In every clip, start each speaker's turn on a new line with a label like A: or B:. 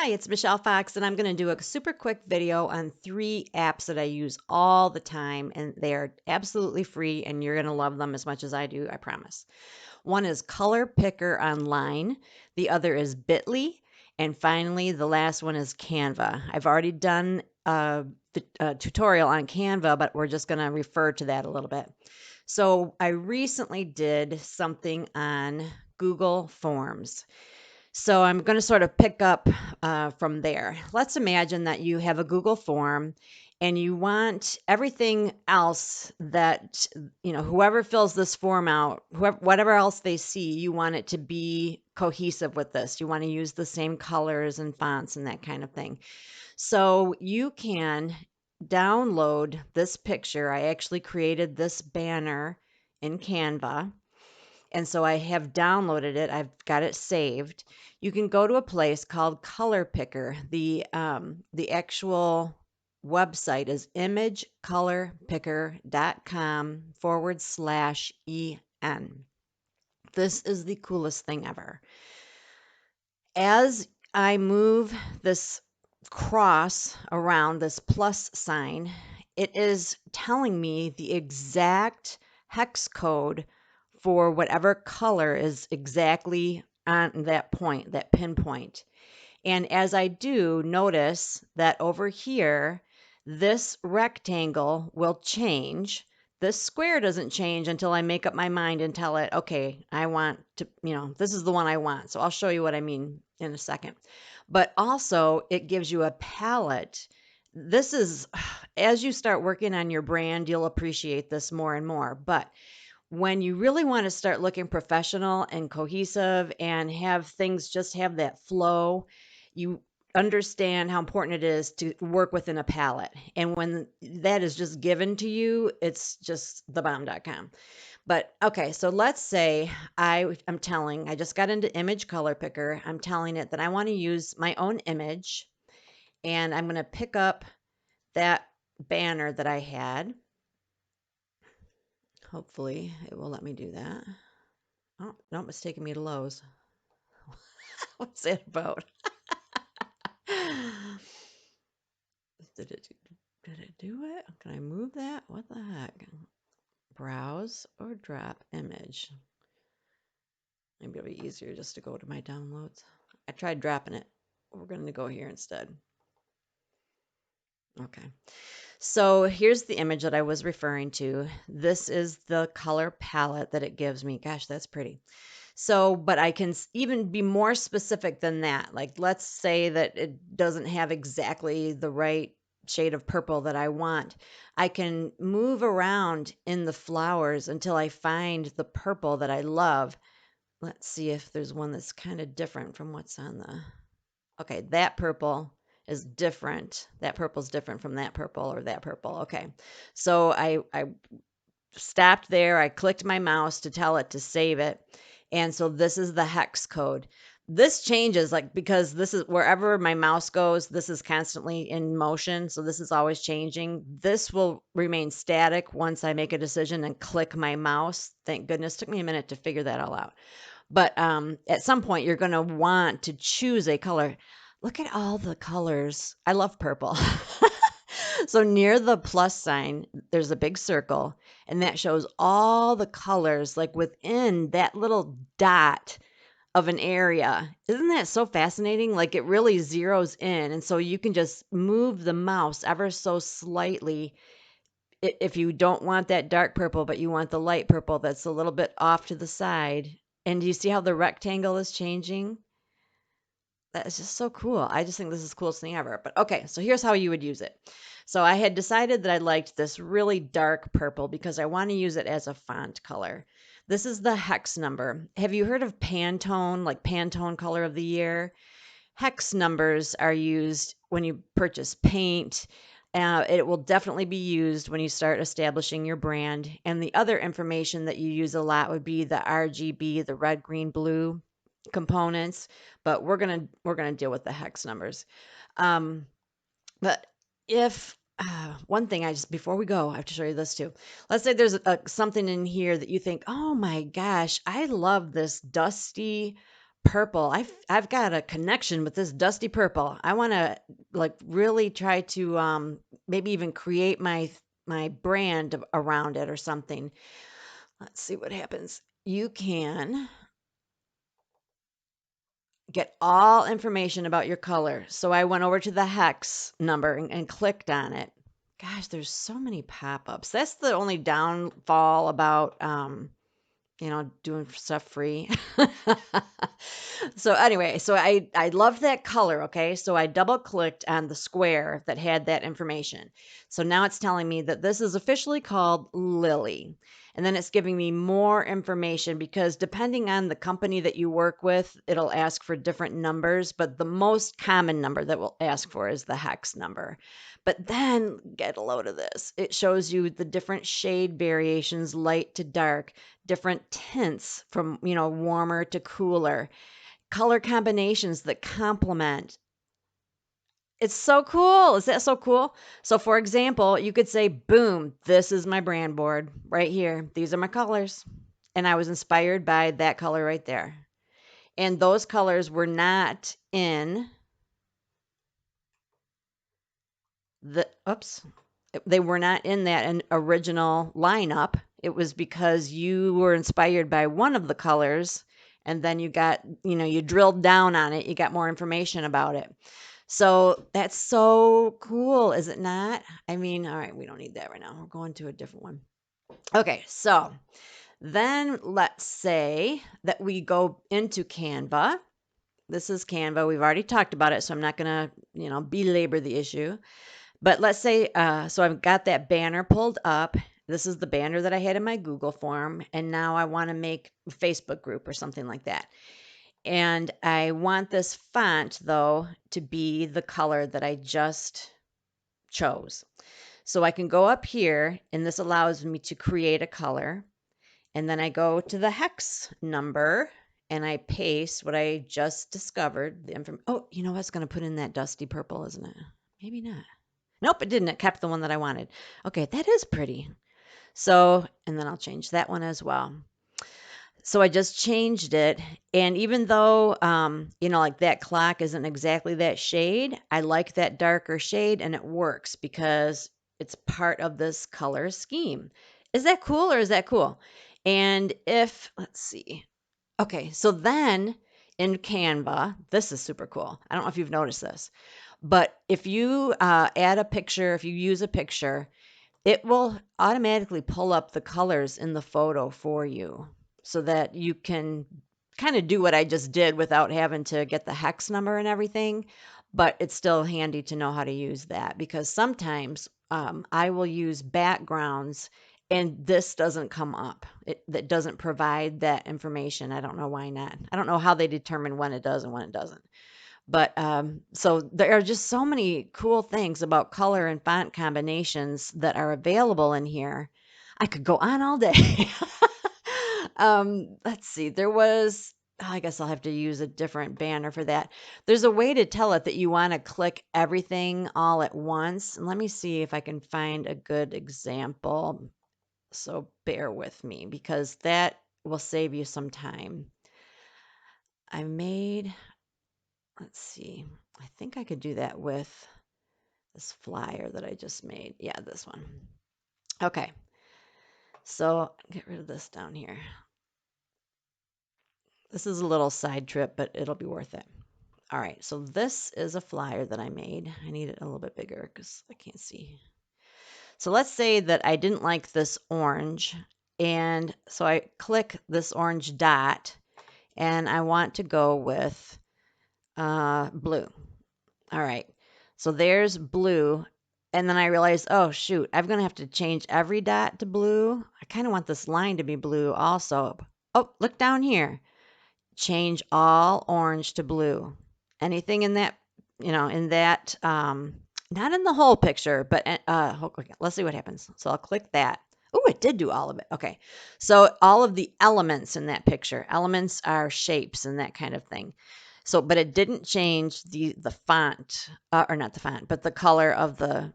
A: Hi, it's Michelle Fox, and I'm going to do a super quick video on 3 apps that I use all the time, and they are absolutely free, and you're going to love them as much as I do, I promise. One is ColorPicker Online, the other is Bitly, and finally, the last one is Canva. I've already done a tutorial on Canva, but we're just going to refer to that a little bit. So I recently did something on Google Forms. So I'm going to sort of pick up from there. Let's imagine that you have a Google form and you want everything else that, whoever fills this form out, whatever else they see, you want it to be cohesive with this. You want to use the same colors and fonts and that kind of thing. So you can download this picture. I actually created this banner in Canva. And so I have downloaded it. I've got it saved. You can go to a place called ColorPicker. The actual website is imagecolorpicker.com/en. This is the coolest thing ever. As I move this cross around this plus sign, it is telling me the exact hex code for whatever color is exactly on that point, that pinpoint. And as I do, notice that over here, this rectangle will change. This square doesn't change until I make up my mind and tell it, okay, I want to, this is the one I want. So I'll show you what I mean in a second. But also, it gives you a palette. This is, as you start working on your brand, you'll appreciate this more and more. But when you really want to start looking professional and cohesive and have things just have that flow, you understand how important it is to work within a palette. And when that is just given to you, it's just thebomb.com. But okay, so let's say I just got into Image Color Picker. I'm telling it that I want to use my own image, and I'm going to pick up that banner that I had. Hopefully it will let me do that. Oh, no, it's taking me to Lowe's. What's that about? Did it do it? Can I move that? What the heck? Browse or drop image. Maybe it'll be easier just to go to my downloads. I tried dropping it. We're going to go here instead. Okay. So here's the image that I was referring to. This is the color palette that it gives me. Gosh, that's pretty. So, but I can even be more specific than that. Like, let's say that it doesn't have exactly the right shade of purple that I want. I can move around in the flowers until I find the purple that I love. Let's see if there's one that's kind of different from what's on the... Okay, that purple is different. That purple's different from that purple or that purple. Okay, so I stopped there. I clicked my mouse to tell it to save it. And so this is the hex code. This changes because this is wherever my mouse goes, this is constantly in motion. So this is always changing. This will remain static once I make a decision and click my mouse. Thank goodness. Took me a minute to figure that all out. But at some point, you're going to want to choose a color. Look at all the colors. I love purple. So near the plus sign, there's a big circle, and that shows all the colors like within that little dot of an area. Isn't that so fascinating? Like it really zeroes in. And so you can just move the mouse ever so slightly if you don't want that dark purple, but you want the light purple that's a little bit off to the side. And do you see how the rectangle is changing? That's just so cool. I just think this is the coolest thing ever. But okay, so here's how you would use it. So I had decided that I liked this really dark purple because I want to use it as a font color. This is the hex number. Have you heard of Pantone, like Pantone color of the year? Hex numbers are used when you purchase paint. It will definitely be used when you start establishing your brand. And the other information that you use a lot would be the RGB, the red, green, blue components, but we're gonna deal with the hex numbers. But if one thing before we go, I have to show you this too. Let's say there's something in here that you think, oh my gosh, I love this dusty purple. I've got a connection with this dusty purple. I want to like really try to maybe even create my brand around it or something. Let's see what happens. You can get all information about your color. So I went over to the hex number and clicked on it. Gosh, there's so many pop-ups. That's the only downfall about doing stuff free. So anyway, so I loved that color, okay? So I double clicked on the square that had that information. So now it's telling me that this is officially called Lily. And then it's giving me more information because depending on the company that you work with, it'll ask for different numbers, but the most common number that will ask for is the hex number. But then get a load of this. It shows you the different shade variations, light to dark, different tints from, warmer to cooler, color combinations that complement. It's so cool. Is that so cool? So, for example, you could say, boom, this is my brand board right here. These are my colors. And I was inspired by that color right there. And those colors were not in oops, they were not in that original lineup. It was because you were inspired by one of the colors and then you got, you drilled down on it, you got more information about it. So that's so cool, is it not? I mean, all right, we don't need that right now. We're going to a different one. Okay, so then let's say that we go into Canva. This is Canva. We've already talked about it, so I'm not going to, belabor the issue. But let's say, so I've got that banner pulled up. This is the banner that I had in my Google form, and now I want to make a Facebook group or something like that. And I want this font, though, to be the color that I just chose. So I can go up here, and this allows me to create a color. And then I go to the hex number, and I paste what I just discovered. Oh, you know what's going to put in that dusty purple, isn't it? Maybe not. Nope, it didn't. It kept the one that I wanted. Okay, that is pretty. So, and then I'll change that one as well. So I just changed it. And even though, like that clock isn't exactly that shade, I like that darker shade and it works because it's part of this color scheme. Is that cool or is that cool? And let's see. Okay, so then in Canva, this is super cool. I don't know if you've noticed this, but if you add a picture, if you use a picture, it will automatically pull up the colors in the photo for you so that you can kind of do what I just did without having to get the hex number and everything. But it's still handy to know how to use that because sometimes I will use backgrounds and this doesn't come up. That doesn't provide that information. I don't know why not. I don't know how they determine when it does and when it doesn't. But so there are just so many cool things about color and font combinations that are available in here. I could go on all day. Let's see. I guess I'll have to use a different banner for that. There's a way to tell it that you want to click everything all at once. And let me see if I can find a good example. So bear with me because that will save you some time. Let's see. I think I could do that with this flyer that I just made. Yeah, this one. Okay. So get rid of this down here. This is a little side trip, but it'll be worth it. All right. So this is a flyer that I made. I need it a little bit bigger because I can't see. So let's say that I didn't like this orange. And so I click this orange dot and I want to go with blue. All right. So there's blue. And then I realized, oh, shoot, I'm going to have to change every dot to blue. I kind of want this line to be blue also. Oh, look down here. Change all orange to blue. Anything in that, not in the whole picture, but okay, let's see what happens. So I'll click that. Oh, it did do all of it. Okay. So all of the elements in that picture, elements are shapes and that kind of thing. So, but it didn't change the font, or not the font, but the color of the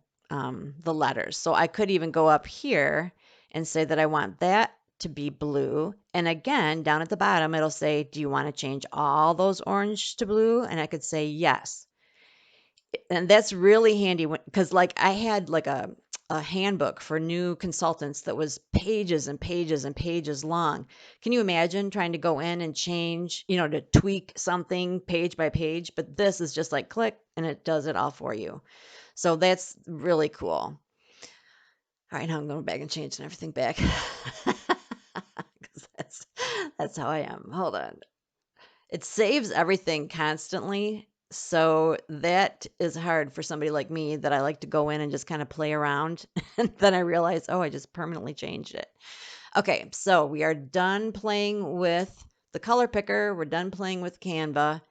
A: letters. So I could even go up here and say that I want that to be blue. And again, down at the bottom, it'll say, do you want to change all those orange to blue? And I could say yes. And that's really handy because like I had like a handbook for new consultants that was pages and pages and pages long. Can you imagine trying to go in and change, to tweak something page by page? But this is just like click and it does it all for you. So that's really cool. All right, now I'm going back and changing everything back. 'Cause that's how I am. Hold on. It saves everything constantly. So that is hard for somebody like me that I like to go in and just kind of play around. And then I realize, oh, I just permanently changed it. Okay, so we are done playing with the color picker. We're done playing with Canva.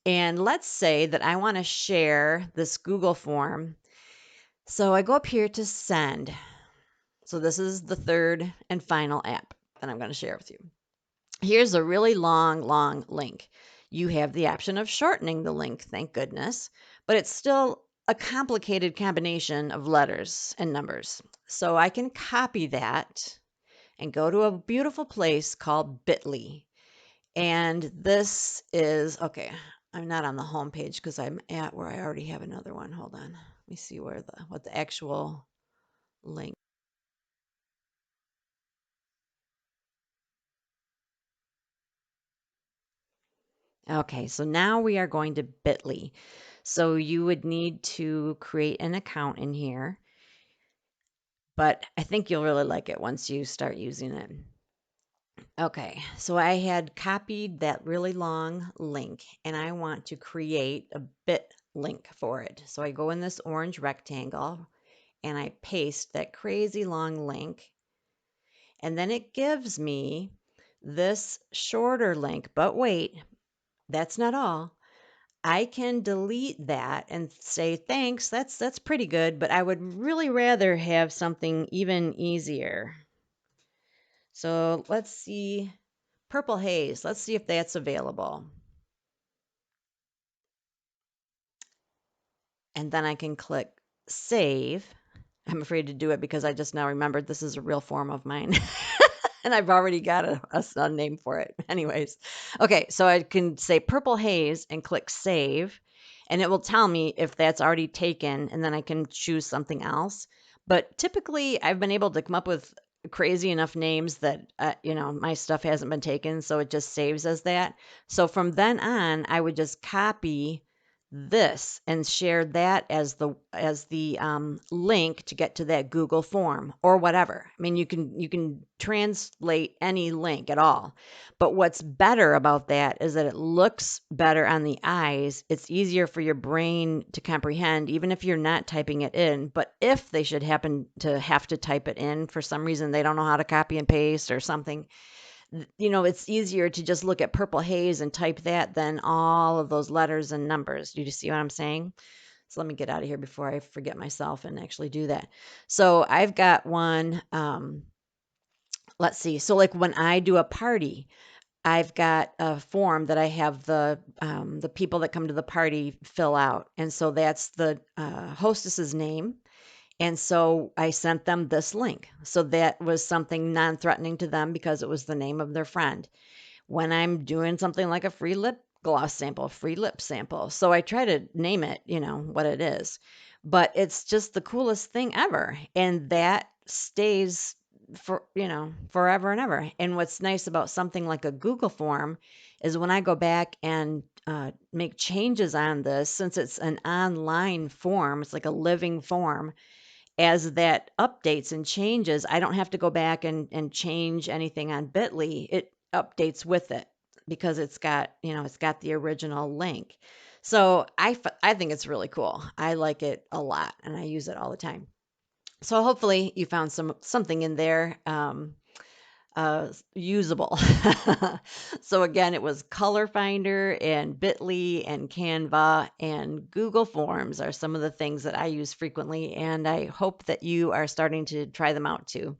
A: And let's say that I want to share this Google form. So I go up here to send. So this is the third and final app that I'm going to share with you. Here's a really long, long link. You have the option of shortening the link, thank goodness, but it's still a complicated combination of letters and numbers. So I can copy that and go to a beautiful place called Bitly. And this is, okay, I'm not on the home page because I'm at where I already have another one. Hold on. Let me see what the actual link. Okay, so now we are going to Bitly. So you would need to create an account in here, but I think you'll really like it once you start using it. Okay, so I had copied that really long link and I want to create a bit link for it. So I go in this orange rectangle and I paste that crazy long link, and then it gives me this shorter link. But wait, that's not all. I can delete that and say, thanks, that's pretty good, but I would really rather have something even easier. So let's see, Purple Haze. Let's see if that's available. And then I can click Save. I'm afraid to do it because I just now remembered this is a real form of mine. And I've already got a name for it. Anyways, okay, so I can say Purple Haze and click Save, and it will tell me if that's already taken, and then I can choose something else. But typically, I've been able to come up with crazy enough names that my stuff hasn't been taken, so it just saves as that. So from then on, I would just copy this and share that as the link to get to that Google form or whatever. I mean, you can translate any link at all. But what's better about that is that it looks better on the eyes. It's easier for your brain to comprehend, even if you're not typing it in. But if they should happen to have to type it in for some reason, they don't know how to copy and paste or something, it's easier to just look at Purple Haze and type that than all of those letters and numbers. Do you see what I'm saying? So let me get out of here before I forget myself and actually do that. So I've got one. Let's see. So like when I do a party, I've got a form that I have the people that come to the party fill out, and so that's the hostess's name. And so I sent them this link. So that was something non-threatening to them because it was the name of their friend. When I'm doing something like a free lip gloss sample, free lip sample. So I try to name it, what it is. But it's just the coolest thing ever. And that stays for, forever and ever. And what's nice about something like a Google form is when I go back and make changes on this, since it's an online form, it's like a living form, as that updates and changes, I don't have to go back and change anything on Bitly. It updates with it because it's got the original link. So I think it's really cool. I like it a lot and I use it all the time. So hopefully you found something in there usable. So again, it was Color Finder and Bitly and Canva and Google Forms are some of the things that I use frequently, and I hope that you are starting to try them out too.